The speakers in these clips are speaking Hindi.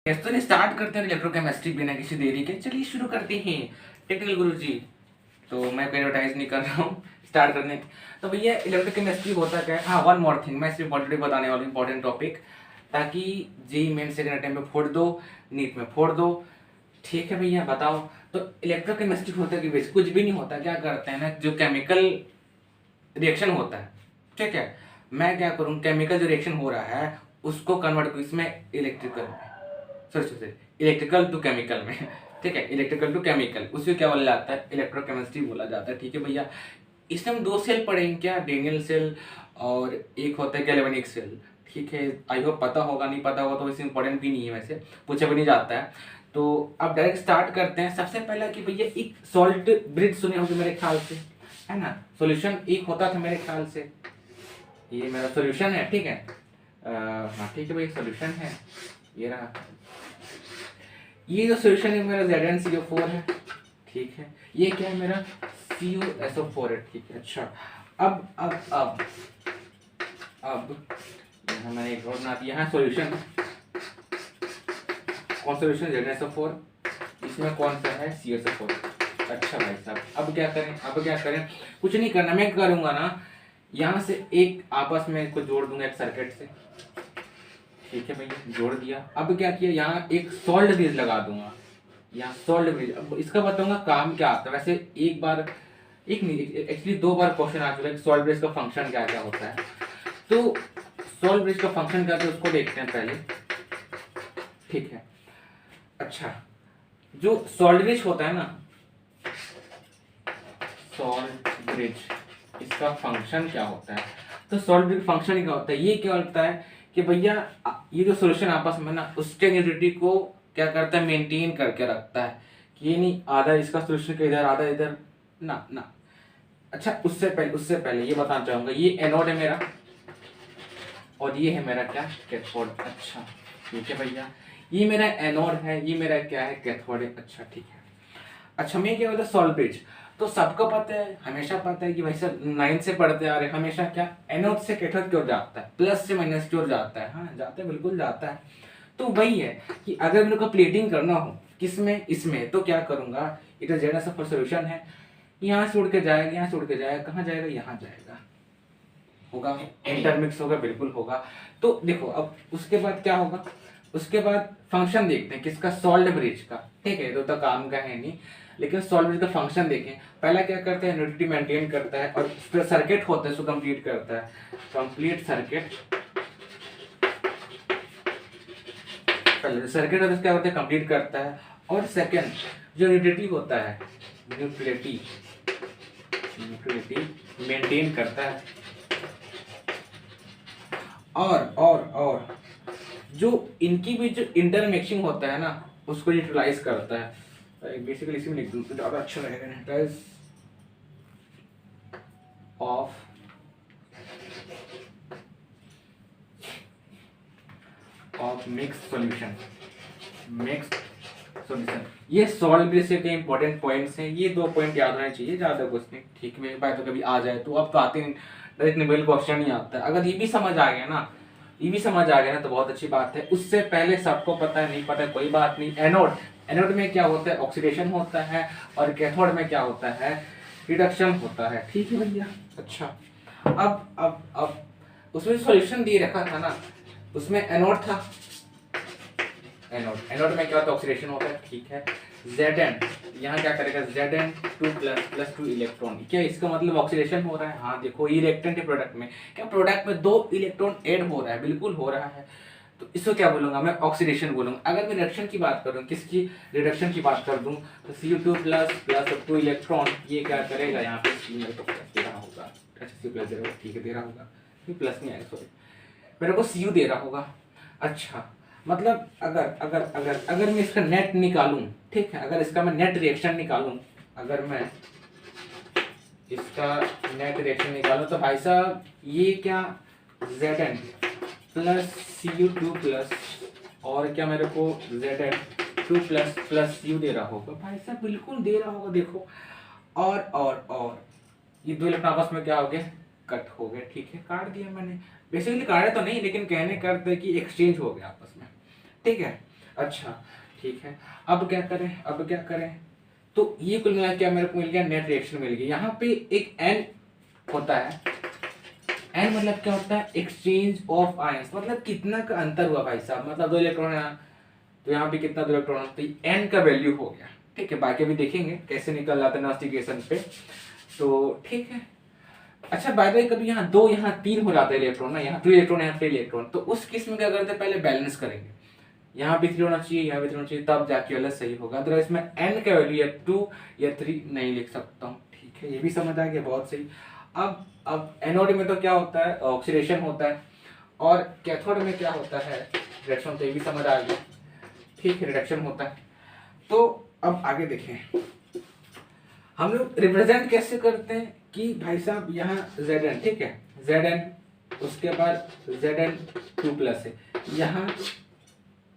यस, तो स्टार्ट करते हैं इलेक्ट्रोकेमिस्ट्री बिना किसी देरी के। चलिए शुरू करते हैं टेक्निकल गुरुजी। तो मैं कोई एडवर्टाइज नहीं कर रहा हूँ स्टार्ट करने। तो भैया इलेक्ट्रोकेमिस्ट्री होता क्या है? हाँ, वन मोर थिंग, मैं सिर्फ ऑलरेडी बताने वाला हूँ इंपॉर्टेंट टॉपिक, टाकि जी मेन सेकेंड अटेम्प्ट में फोड़ दो, नीट में फोड़ दो। ठीक है भैया, बताओ। तो इलेक्ट्रोकेमिस्ट्री होता है कि बेस कुछ भी नहीं होता। क्या करते हैं ना, जो केमिकल रिएक्शन होता है, ठीक है, मैं क्या करूँ, केमिकल जो रिएक्शन हो रहा है उसको कन्वर्ट करूँ इसमें इलेक्ट्रिकल में, सॉरी इलेक्ट्रिकल टू केमिकल में। ठीक है, इलेक्ट्रिकल टू केमिकल, उसे क्या बोला जाता है? इलेक्ट्रोकेमिस्ट्री बोला जाता है। ठीक है भैया, इसमें हम दो सेल पढ़ेंगे क्या, डेनियल सेल और एक होता है गैल्वेनिक सेल। ठीक है, आई होप पता होगा, नहीं पता होगा तो वैसे इंपॉर्टेंट भी नहीं है, वैसे पूछा भी नहीं जाता है। तो अब डायरेक्ट स्टार्ट करते हैं। सबसे पहला कि भैया एक सॉल्ट ब्रिज सुने होंगे मेरे ख्याल से, है ना? सॉल्यूशन एक होता था मेरे ख्याल से, ये मेरा सॉल्यूशन है, ठीक है। हाँ ठीक है भाई, सॉल्यूशन है, ये रहा। ये जो सॉल्यूशन है मेरा ZnCO4 है, ठीक है। ये क्या है मेरा? CuSO4 है, ठीक है। अच्छा, अब यहाँ मैंने एक और बना दिया है सॉल्यूशन। कौन सॉल्यूशन? ZnSO4, इसमें कौन सा है? CuSO4। अच्छा भाई साहब, अब क्या करें? कुछ नहीं करना, मैं करूंगा ना, यहाँ से एक आपस में इसको जोड़ दूंगा एक सर्किट से। ठीक है भैया, जोड़ दिया। अब क्या किया, यहाँ एक सॉल्ट ब्रिज लगा दूंगा, यहाँ सॉल्ट ब्रिज। अब इसका बताऊंगा काम क्या आता है। वैसे एक नहीं, एक्चुअली दो बार क्वेश्चन आ चुका है कि सॉल्ट ब्रिज का फंक्शन क्या क्या होता है। तो सॉल्ट ब्रिज का फंक्शन क्या है उसको देखते हैं पहले, ठीक है। अच्छा, जो सॉल्ट ब्रिज होता है ना, सॉल्ट ब्रिज, इसका फंक्शन क्या होता है? तो सॉल्ट ब्रिज फंक्शन क्या होता है? ये क्या होता है कि भैया ये जो सॉल्यूशन आपस में ना उसके न्यूट्रिटी को क्या करता है, मेंटेन करके रखता है। कि ये नहीं आधा इसका सॉल्यूशन का इधर आधा इधर, ना ना। अच्छा, उससे पहले ये बताना चाहूंगा, ये एनोड है मेरा और ये है मेरा क्या, कैथोड। अच्छा ठीक है भैया, ये मेरा एनोड है, ये मेरा क्या है, कैथोड है। अच्छा ठीक है। अच्छा, मैं क्या बोलता, सॉल्ट ब्रिज तो सबको पता है, हमेशा पता है कि भाई सर 9 से पढ़ते आ रहे, हमेशा क्या एनोड से कैथोड की ओर जाता है, प्लस से माइनस की ओर जाता है। हाँ जाता है, बिल्कुल जाता है। तो वही है कि अगर मेरे को प्लेटिंग करना हो किसमें, इसमें, तो क्या करूंगा, इधर ZnSO4 सोल्यूशन है, यहाँ से उड़ के जाएगा, यहाँ से उड़ के जाएगा, कहाँ जाएगा, यहाँ जाएगा, होगा इंटरमिक्स होगा, बिल्कुल होगा। तो देखो अब उसके बाद क्या होगा, उसके बाद फंक्शन देखते हैं किसका, सॉल्ट ब्रिज का। ठीक है, तो काम का है नहीं, लेकिन सॉल्ट ब्रिज का फंक्शन देखें। पहला क्या करता है, न्यूट्रिटी मेंटेन करता है, और सर्किट होता है उसको कंप्लीट करता है, कंप्लीट सर्किट। पहले सर्किट होता है क्या करता है, कंप्लीट करता है। और सेकंड जो न्यूट्रिटी होता है, न्यूट्रिटी मेंटेन करता है। और जो इनकी भी जो इंटरमिक्सिंग होता है ना उसको यूटिलाइज करता है। बेसिकली इसी में लिख दूं तो ज्यादा अच्छा रहेगा, ऑफ मिक्स सॉल्यूशन। ये सॉल्ट ब्रिज से के इंपॉर्टेंट पॉइंट्स हैं, ये 2 पॉइंट याद होने चाहिए, ज्यादा कुछ नहीं। ठीक है भाई, तो कभी आ जाए तो, अब तो आते हैं डायरेक्ट निबल क्वेश्चन नहीं आता है। अगर ये भी समझ आ गया ना, तो बहुत अच्छी बात है। उससे पहले सबको पता है, नहीं पता है कोई बात नहीं। एनोड में क्या होता है, ऑक्सीडेशन होता है, और कैथोड में क्या होता है, रिडक्शन होता है। ठीक है भैया। अच्छा, अब उसमें सॉल्यूशन दिए रखा था ना, उसमें एनोड था, एनोड में क्या होता है, ऑक्सीडेशन होता है। ठीक है, Zn यहाँ क्या करेगा, Zn2++2 इलेक्ट्रॉन। क्या इसका मतलब ऑक्सीडेशन हो रहा है? हाँ देखो, ये रिएक्टेंट है प्रोडक्ट में, क्या प्रोडक्ट में 2 इलेक्ट्रॉन ऐड हो रहा है, बिल्कुल हो रहा है। तो इसको क्या बोलूंगा मैं, ऑक्सीडेशन बोलूंगा। अगर मैं रिडक्शन की बात करूँ, किसकी रिडक्शन की बात कर दूं, तो Cu2++2 इलेक्ट्रॉन, ये क्या करेगा, यहाँ पे मेरे को प्लस दे रहा होगा। अच्छा, Cu प्लस दे रहा होगा, ठीक है, दे रहा होगा, प्लस नहीं आएगा, सॉरी, मेरे को Cu दे रहा होगा। अच्छा, मतलब अगर मैं इसका नेट निकालूं, ठीक है, अगर इसका मैं नेट रिएक्शन निकालूं, अगर मैं इसका नेट रिएक्शन निकालूं तो भाई साहब ये क्या, Zn प्लस Cu2 प्लस, और क्या मेरे को Zn2 प्लस Cu दे रहा होगा। भाई साहब बिल्कुल दे रहा होगा, देखो। और ये 2 इलेक्ट्रॉन आपस में क्या हो गए, कट हो गए। ठीक है, काट दिया मैंने, बेसिकली काटा तो नहीं, लेकिन कहने का अर्थ है कि एक्सचेंज हो गया आपस में। ठीक है, अच्छा ठीक है, अब क्या करें, अब क्या करें, तो ये कुल मिला क्या मेरे को मिल गया, नेट रिएक्शन मिल गई। यहाँ पे एक एन होता है, एन मतलब क्या होता है, एक्सचेंज ऑफ आयंस, मतलब कितना का अंतर हुआ भाई साहब, मतलब 2 इलेक्ट्रॉन है तो यहाँ पे कितना 2 इलेक्ट्रॉन, तो एन का वैल्यू हो गया। ठीक है, बाकी भी देखेंगे कैसे निकल जाता है नॉस्टिकेशन पे, तो ठीक है। अच्छा बाय द वे, कभी यहाँ 2 यहाँ 3 हो जाता है इलेक्ट्रॉन ना, यहाँ 2 इलेक्ट्रॉन यहाँ 3 इलेक्ट्रॉन, तो उस केस में क्या करते हैं, पहले बैलेंस करेंगे, यहाँ भी 3 होना चाहिए, यहाँ भी 3 होना चाहिए, तब जाके वाला सही होगा। अदरवाइज मैं एन का वैल्यू या 2 या 3 नहीं लिख सकता हूँ। ठीक है, ये भी समझ आ गया, बहुत सही। अब एनोड में तो क्या होता है, ऑक्सीडेशन होता है, और कैथोड में क्या होता है, रिडक्शन, तो ये भी समझ आ गया। ठीक है, रिडक्शन होता है। तो अब आगे देखें, हम लोग रिप्रेजेंट कैसे करते हैं कि भाई साहब यहाँ Zn, ठीक है, Zn, उसके बाद Zn2+ है, यहाँ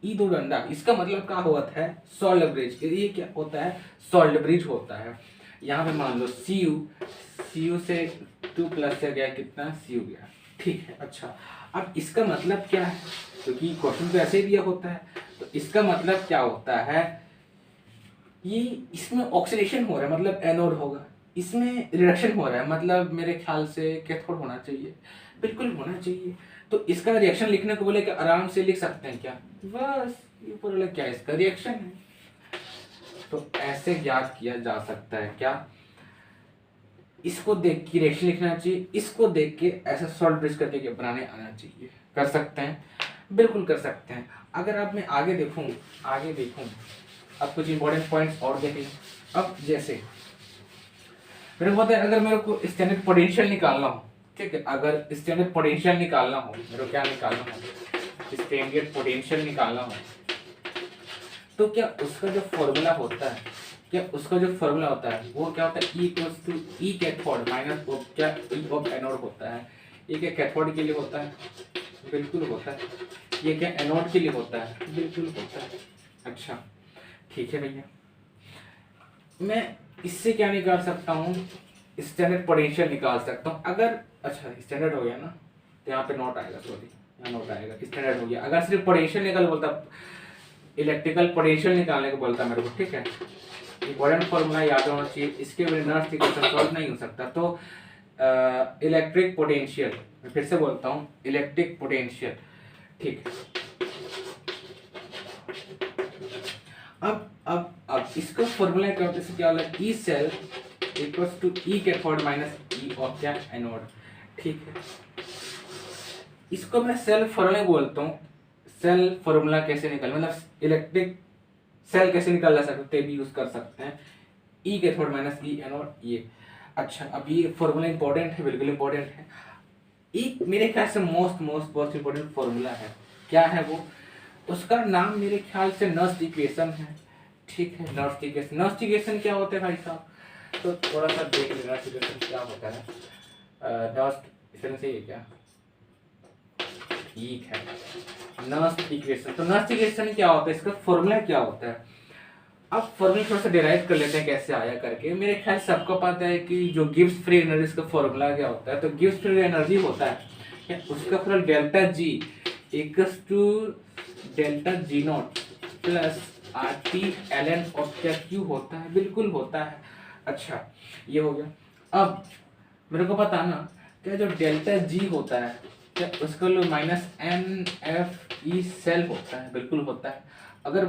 ई दो डंडा, इसका मतलब क्या होता है, सॉल्ट ब्रिज, ये क्या होता है, सॉल्ट ब्रिज होता है। यहाँ पे मान लो Cu से 2+ से गया कितना, Cu गया। ठीक है, अच्छा अब इसका मतलब क्या है, क्योंकि क्वेश्चन तो ऐसे ही दिया होता है, तो इसका मतलब क्या होता है, ये इसमें ऑक्सीडेशन हो रहा है मतलब एनोड होगा, इसमें रिडक्शन हो रहा है मतलब मेरे ख्याल से कैथोड होना चाहिए, बिल्कुल होना चाहिए। तो इसका रिएक्शन लिखने को बोले कि आराम से लिख सकते हैं क्या, बस ये पूरा क्या इसका रिएक्शन है, तो ऐसे ज्ञात किया जा सकता है क्या, इसको देख के रिएक्शन लिखना चाहिए, इसको देख के ऐसा सॉल्ट ब्रिज करके बनाने आना चाहिए। कर सकते हैं, बिल्कुल कर सकते हैं। अगर अब मैं आगे देखूं, अब कुछ इंपॉर्टेंट पॉइंट्स और देख लें। अब जैसे मेरे को पता है, अगर मेरे को स्टैंडर्ड पोटेंशियल निकालना हो, ठीक है, अगर स्टैंडर्ड पोटेंशियल निकालना हो, मेरे को क्या निकालना हो, स्टैंडर्ड पोटेंशियल निकालना हो, तो क्या उसका जो फॉर्मूला होता है, वो क्या होता है, E = E कैथोड माइनस क्या E ऑफ एनोड होता है। ये क्या कैथोड के लिए होता है, बिल्कुल होता है। ये क्या एनोड के लिए होता है, बिल्कुल होता है। अच्छा ठीक है भैया, मैं इससे क्या निकाल सकता हूँ, स्टैंडर्ड पोटेंशियल निकाल सकता हूँ। अगर अच्छा स्टैंडर्ड हो गया ना, तो यहाँ पे नोट आएगा, सॉरी यहाँ नोट आएगा, स्टैंडर्ड हो गया। अगर सिर्फ पोटेंशियल निकाल बोलता, इलेक्ट्रिकल पोटेंशियल निकालने को बोलता मेरे को, ठीक है, इंपॉर्टेंट फॉर्मूला याद होना चाहिए, इसके बिना नर्स इक्वेशन सॉल्व नहीं हो सकता। तो इलेक्ट्रिक पोटेंशियल, मैं फिर से बोलता हूँ, इलेक्ट्रिक पोटेंशियल, ठीक है। अब इसका फॉर्मूला क्या होता है, क्या होगा, E cell equals to E cathode minus E of क्या एनोड। ठीक है, इसको मैं सेल फॉर्मूला बोलता हूँ। सेल फॉर्मूला कैसे निकल, मतलब इलेक्ट्रिक सेल कैसे निकाला जा सकते भी यूज कर सकते हैं, ई कैथोड माइनस ई एनोड, ये। अच्छा अब ये फॉर्मूला इंपॉर्टेंट है, बिल्कुल इंपॉर्टेंट है। एक मेरे ख्याल से मोस्ट इंपॉर्टेंट फॉर्मूला है, क्या है वो, उसका नाम मेरे ख्याल से नर्स इक्वेशन है। ठीक है, नर्स इक्वेशन क्या होता है भाई साहब, तो थोड़ा सा देख लेना नर्स इक्वेशन क्या होता है। नर्स इक्वेशन से ये क्या, ठीक है, नर्स इक्वेशन, तो नर्स इक्वेशन क्या होता है, इसका फॉर्मूला क्या होता है। अब फॉर्मूला थोड़ा सा डिराइव कर लेते हैं कैसे आया करके। मेरे ख्याल सबको पता है कि जो गिब्स फ्री एनर्जी का फॉर्मूला क्या होता है, तो गिब्स फ्री एनर्जी होता है क्या, उसका formula delta G equals to delta G naught plus R T L N of क्या क्यू होता है, बिल्कुल होता है। अच्छा ये हो गया। अब मेरे को पता ना क्या, जो डेल्टा जी होता है क्या, उसका लो minus n F E cell होता है, बिल्कुल होता है। अगर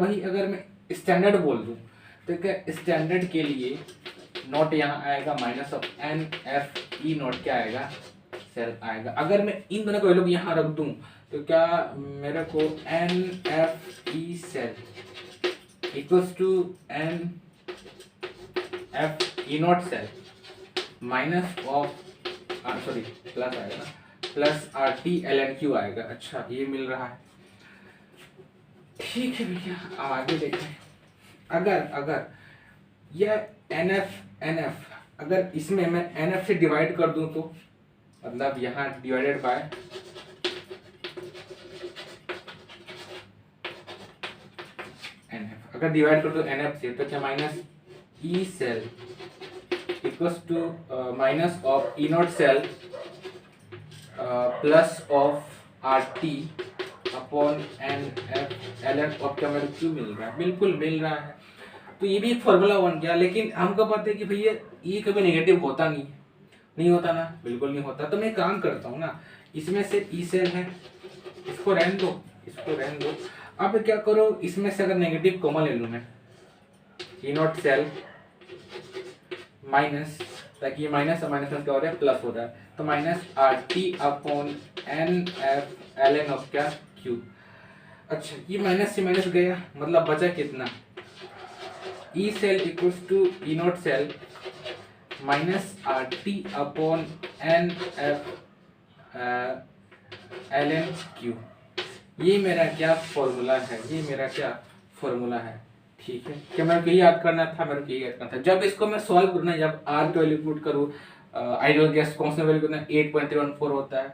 मैं स्टैंडर्ड बोल दूं, तो क्या स्टैंडर्ड के लिए नोट यहाँ आएगा minus of N F E naught क्या आएगा, सेल आएगा। अगर मैं इन दोनों को वैल्यू यहाँ रख दूं, तो क्या मेरे को N F E cell equals to N F E naught cell minus of sorry plus आएगा ना, plus R T L N Q आएगा। अच्छा ये मिल रहा है, ठीक है भैया। अब आगे देखें, अगर यह एन एफ अगर इसमें मैं एन एफ से डिवाइड कर दूं, तो मतलब यहाँ डिवाइडेड बाय एन एफ, अगर डिवाइड कर दो एन एफ से, तो क्या minus E cell equals to minus of E naught cell plus of R T upon N F L N और क्या मेरे क्यू मिल रहा है, बिल्कुल मिल रहा है। तो ये भी एक फॉर्मूला बन गया, लेकिन हमको पता है कि भैया ये कभी नेगेटिव होता नहीं, नहीं होता ना, बिल्कुल नहीं होता। तो मैं काम करता हूँ ना, इसमें से ई सेल है, इसको रहने दो, इसको रहने दो। अब क्या करो, इसमें से अगर नेगेटिव कॉमन ले लूँ मैं, ई नॉट सेल माइनस, ताकि ये माइनस माइनस क्या हो रहा है, प्लस हो रहा है, तो minus R T upon N F L N of क्या क्यू। अच्छा, ये माइनस से माइनस गया, मतलब बचा कितना, E cell equals to E naught cell minus R T upon N F L N Q. ये मेरा क्या फॉर्मूला है, ये मेरा क्या फॉर्मूला है, ठीक है। क्या मेरे को याद करना था, मेरे को याद करना था। जब इसको मैं सॉल्व करूँ ना, जब आर की वैल्यू पुट करूँ, आइडियल गैस कांस्टेंट वैल्यू कितना 8.314 होता है,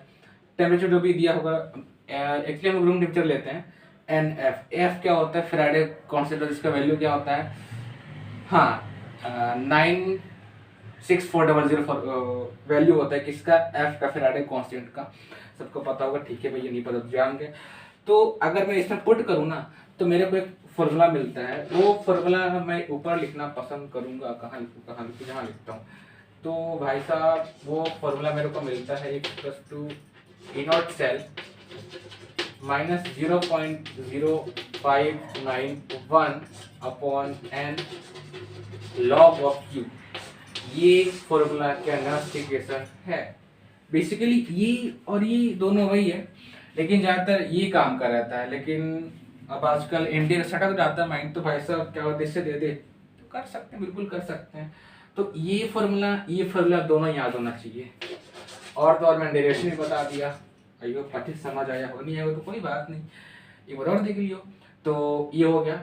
टेम्परेचर जो भी दिया होगा, एक्चुअली हम रूम टेम्परेचर लेते हैं, एन एफ, एफ क्या होता है, फैराडे कांस्टेंट, इसका वैल्यू क्या होता है, हाँ 96400 वैल्यू होता है किसका, एफ का, फैराडे कांस्टेंट का, सबको पता होगा, ठीक है भैया, नहीं पता तो जान गए। तो अगर मैं इसमें पुट करूँ ना, तो मेरे को एक फॉर्मूला मिलता है, वो फॉर्मूला मैं ऊपर लिखना पसंद करूंगा, कहाँ लिखूँ, जहाँ लिखता हूँ। तो भाई साहब वो फॉर्मूला मेरे को मिलता है equals to E naught cell minus 0.0591 upon N log of Q. ये फॉर्मूला क्या नॉस्टिकेशन है, बेसिकली ये और ये दोनों वही है, लेकिन ज़्यादातर ये काम कर रहता है। लेकिन अब आजकल इंडिया सटक जाता है माइंड, तो भाई साहब क्या होता है, इससे दे दे तो कर सकते हैं, बिल्कुल कर सकते हैं। तो ये फॉर्मूला दोनों याद होना चाहिए। और तो और मैंने डेरिवेशन भी बता दिया, अयो पठित समझ आया हो, नहीं आएगा तो कोई बात नहीं, एक बार और देख लियो। तो ये हो गया।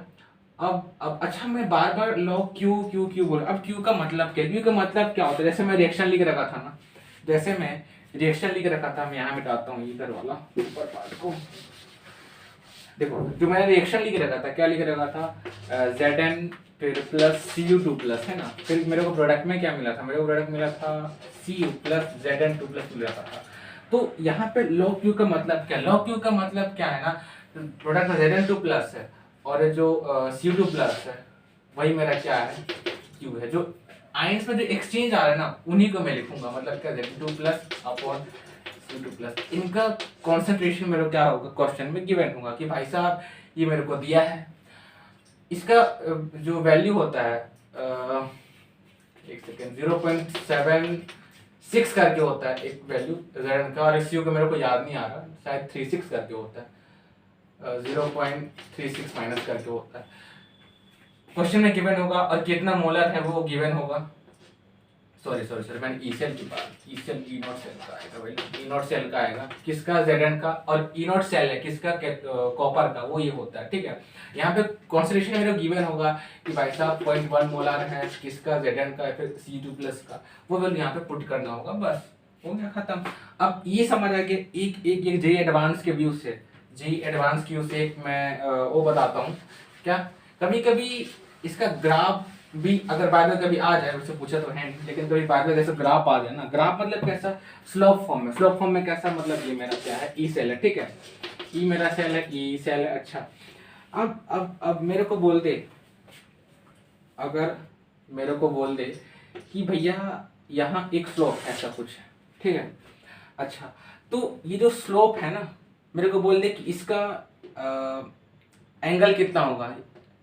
अब अच्छा, मैं बार बार लॉग क्यू क्यू क्यू बोल, अब क्यू का मतलब क्या, क्यू का मतलब क्या होता है, जैसे मैं रिएक्शन लिख रखा था ना, जैसे मैं रिएक्शन लिख रखा था, मैं यहाँ मिटाता हूँ इधर वाला ऊपर पार्ट को। देखो, जो मैंने रिएक्शन लिख रखा था, क्या लिख रखा था, Zn फिर प्लस Cu2 प्लस, है ना। फिर मेरे को प्रोडक्ट में क्या मिला था, मेरे को प्रोडक्ट मिला था Cu प्लस Zn2 प्लस मिला था। तो यहाँ पे log Q का मतलब क्या, log Q का मतलब क्या है ना, प्रोडक्ट में Zn2 प्लस है और जो Cu2 प्लस है, वही मेरा क्या है, Q है। जो आयंस में जो एक्सचेंज आ रहा है ना, उन्हीं को मैं लिखूंगा, मतलब क्या, Zn2 plus upon Cu2 plus. इनका कॉन्सेंट्रेशन मेरे को क्या होगा, क्वेश्चन में गिवन होगा कि भाई साहब ये मेरे को दिया है, इसका जो वैल्यू होता है, एक सेकेंड, 0.76 करके होता है एक वैल्यू Zn का, और इस का मेरे को याद नहीं आ रहा, शायद 36 करके होता है, 0.36 माइनस करके होता है। क्वेश्चन में गिवन होगा, और कितना मोलर है वो गिवन होगा। सॉरी मैंने ई सेल की बात, E cell E naught cell का आएगा भाई, ई नॉट सेल का आएगा किसका, Zn का, और ई नॉट सेल है किसका, कॉपर का, वो ये होता है, ठीक है। यहाँ पे कॉन्सेंट्रेशन मेरे गिवन होगा कि भाई साहब 0.1 मोलर है किसका, Zn का, फिर Cu2 प्लस का, वो वैल्यू यहाँ पे पुट करना होगा, बस हो गया खत्म। अब ये समझ आ गया, एक जेई एडवांस के व्यू से, जेई एडवांस के व्यू से एक मैं वो बताता हूँ क्या, कभी कभी इसका ग्राफ भी अगर बाद में कभी आ जाए, उससे पूछा तो है नहीं, लेकिन कभी बाद में जैसे ग्राफ आ जाए ना, ग्राफ मतलब कैसा, स्लोप फॉर्म में, स्लोप फॉर्म में कैसा, मतलब ये मेरा क्या है, ई सेल है, ठीक है, ई मेरा सेल है, ई सेल है। अच्छा, अब मेरे को बोल दे, अगर मेरे को बोल दे कि भैया यहाँ एक स्लोप ऐसा कुछ है, ठीक है। अच्छा, तो ये जो स्लोप है ना, मेरे को बोल दे कि इसका एंगल कितना होगा,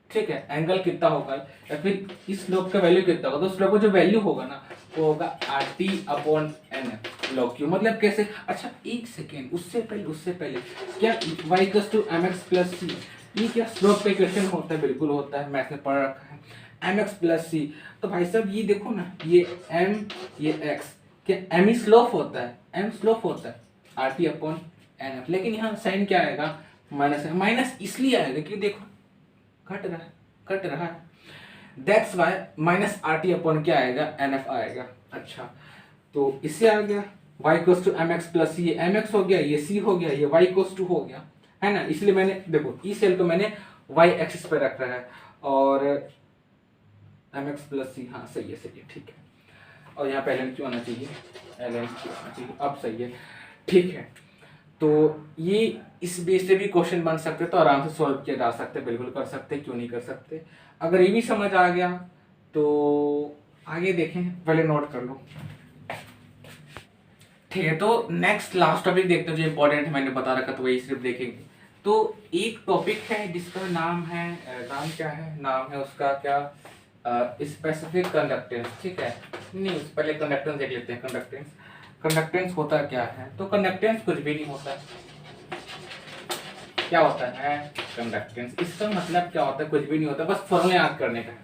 ठीक है, एंगल कितना होगा, या फिर इस स्लोप का वैल्यू कितना होगा। तो स्लोप का जो वैल्यू होगा ना, वो होगा R T upon N log Q. मतलब कैसे, अच्छा एक सेकेंड, उससे पहले क्या y equals to M x plus c, ये क्या स्लोप का इक्वेशन होता है, बिल्कुल होता है, मैथ में पढ़ रखा है, एम एक्स प्लस सी। तो भाई साहब ये देखो ना, ये m ये x, क्या m ही स्लोप होता है, m स्लोप होता है, R T upon N F. लेकिन यहाँ साइन क्या आएगा, माइनस है, माइनस इसलिए आएगा कि देखो कट रहा है, that's why minus R T upon क्या आएगा, एन एफ आएगा। अच्छा, तो इससे आ गया y equals to M x plus C, M X हो गया, ये c हो गया, ये y इक्वल्स टू हो गया, है ना। इसलिए मैंने देखो ई सेल को मैंने y एक्सिस पे रख रहा है, और एम एक्स प्लस सी, हाँ सही है, ठीक है। और यहाँ पे एल एन क्यू आना चाहिए, एल एन क्यू आना चाहिए, अब सही है, ठीक है। तो ये इस बेस से भी क्वेश्चन बन सकते, तो आराम से सॉल्व किया जा सकते, बिल्कुल कर सकते, क्यों नहीं कर सकते। अगर ये भी समझ आ गया तो आगे देखें, पहले नोट कर लो। ठीक है, तो नेक्स्ट लास्ट टॉपिक देखते हैं जो इंपॉर्टेंट है, मैंने बता रखा तो वही सिर्फ देखेंगे। तो एक टॉपिक है जिसका नाम है नाम क्या है, नाम है उसका क्या, स्पेसिफिक कंडक्टेंस। ठीक है, नहीं पहले कंडक्टेंस देख लेते हैं। कंडक्टेंस होता क्या है, तो कंडक्टेंस कुछ भी नहीं होता है। क्या होता है कंडक्टेंस, इसका मतलब क्या होता है, कुछ भी नहीं होता, बस फॉर्मूला याद करने का है।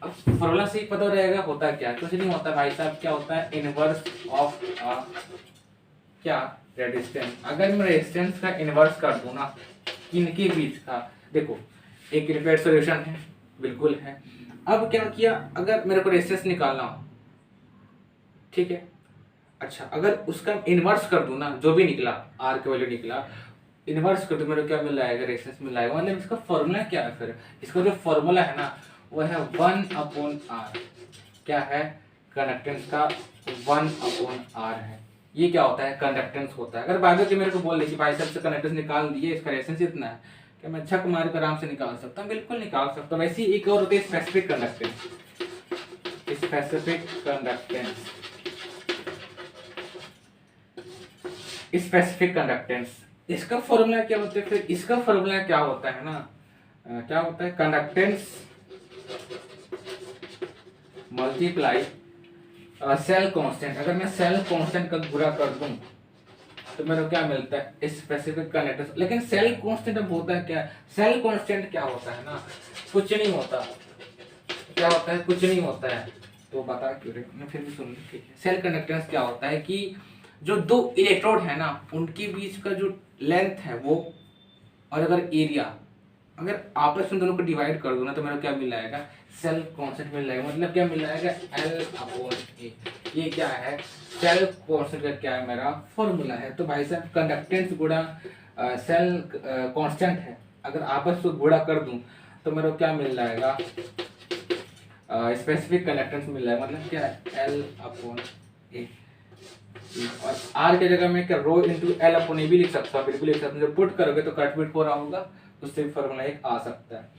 अब फॉर्मूला से ही पता रहेगा होता क्या है, कुछ नहीं होता भाई साहब। क्या होता है, इनवर्स ऑफ क्या रेजिस्टेंस। अगर मैं रेजिस्टेंस का इनवर्स कर दूं ना, इनके बीच का, देखो एक रिपीट सॉल्यूशन है, बिल्कुल है। अब क्या किया, अगर मेरे को रेजिस्टेंस निकालना हो, ठीक है, अच्छा अगर उसका इनवर्स कर दूं ना, जो भी निकला आर के वैल्यू निकला, इनवर्स कर दूं, मेरे को क्या मिल जाएगा, रेजिस्टेंस मिल जाएगा। मतलब इसका फॉर्मूला क्या है, फिर इसका जो फॉर्मूला है ना वो है 1/r। क्या है, कंडक्टेंस का 1/r है। ये क्या होता है, कंडक्टेंस होता है। अगर बाद में मेरे को बोल दे कि भाई साहब से कंडक्टेंस निकाल दिए, इसका रेजिस्टेंस इतना है, क्या मैं झक मार कर आराम से निकाल सकता हूँ, बिल्कुल निकाल सकता हूँ। वैसे ही एक और होती है स्पेसिफिक कंडक्टेंस। स्पेसिफिक कंडक्टेंस, इसका फॉर्मूला क्या होता है, फिर इसका फॉर्मूला क्या होता है ना, क्या होता है, कंडक्टेंस मल्टीप्लाई सेल कांस्टेंट। अगर मैं सेल कांस्टेंट का गुणा कर दूं तो मेरे को क्या मिलता है, स्पेसिफिक कंडक्टेंस। लेकिन सेल कांस्टेंट अब होता है क्या, सेल कांस्टेंट क्या होता है ना, कुछ नहीं होता। क्या होता है, कुछ नहीं होता है, तो बता क्यों रहे, मैं फिर भी सुन ली, ठीक है। सेल कंडक्टेंस क्या होता है कि जो दो इलेक्ट्रोड है ना, उनके बीच का जो लेंथ है वो, और अगर एरिया, अगर आपस में दोनों को डिवाइड कर दो ना, तो मेरा क्या मिल जाएगा, सेल कांस्टेंट मिल जाएगा। मतलब क्या मिल जाएगा, L/A। ये क्या है, सेल कांस्टेंट का क्या है, मेरा फॉर्मूला है। तो भाई साहब कंडक्टेंस गुणा सेल कांस्टेंट है, अगर आपस में गुणा कर दूं तो मेरे को क्या मिल जाएगा, स्पेसिफिक कंडक्टेंस मिल जाएगा। मतलब क्या है, L/A। और आर की जगह में क्या, रो इंटू L/A भी लिख सकता हूँ, बिल्कुल लिख सकता हूँ। जब पुट करोगे तो कट बिट हो रहा होगा, उससे भी फॉर्मूला एक आ सकता है।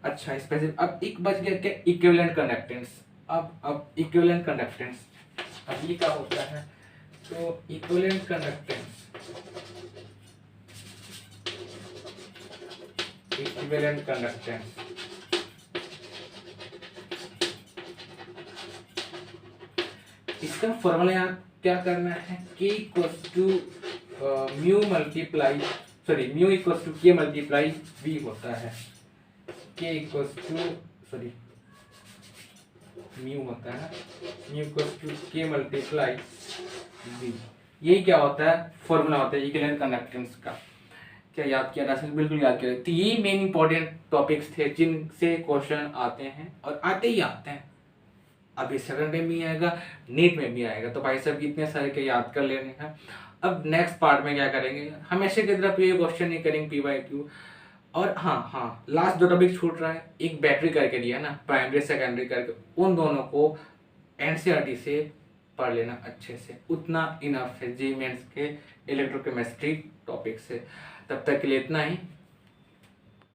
अच्छा स्पेसिफिक, अब एक बच गया क्या, इक्विवेलेंट कंडक्टेंस। अब इक्विवेलेंट कंडक्टेंस, अब ये क्या होता है, तो इक्विवेलेंट कंडक्टेंस, इक्विवेलेंट कंडक्टेंस इसका फॉर्मूला यहाँ क्या करना है, K equals to mu multiply, sorry mu equals to K multiply V होता है। K equals to, sorry mu होता है, mu equals to K multiply V। यही क्या होता है, फॉर्मूला होता है इक्विवेलेंट कंडक्टेंस का। क्या याद किया जा सकता, बिल्कुल याद किया। तो ये मेन इंपॉर्टेंट टॉपिक्स थे जिनसे क्वेश्चन आते हैं, और आते ही आते हैं। अभी सेकंड में भी आएगा, नीट में भी आएगा, तो भाई साहब इतने सारे के याद कर लेने हैं। अब नेक्स्ट पार्ट में क्या करेंगे, हमेशा की तरफ ये क्वेश्चन नहीं करेंगे PYQ। और हाँ लास्ट दो टॉपिक छूट रहा है, एक बैटरी करके दिया है ना, प्राइमरी सेकेंडरी करके, उन दोनों को NCERT से पढ़ लेना अच्छे से, उतना इनफ है जी मेंस के इलेक्ट्रोकेमिस्ट्री टॉपिक से। तब तक के लिए इतना ही।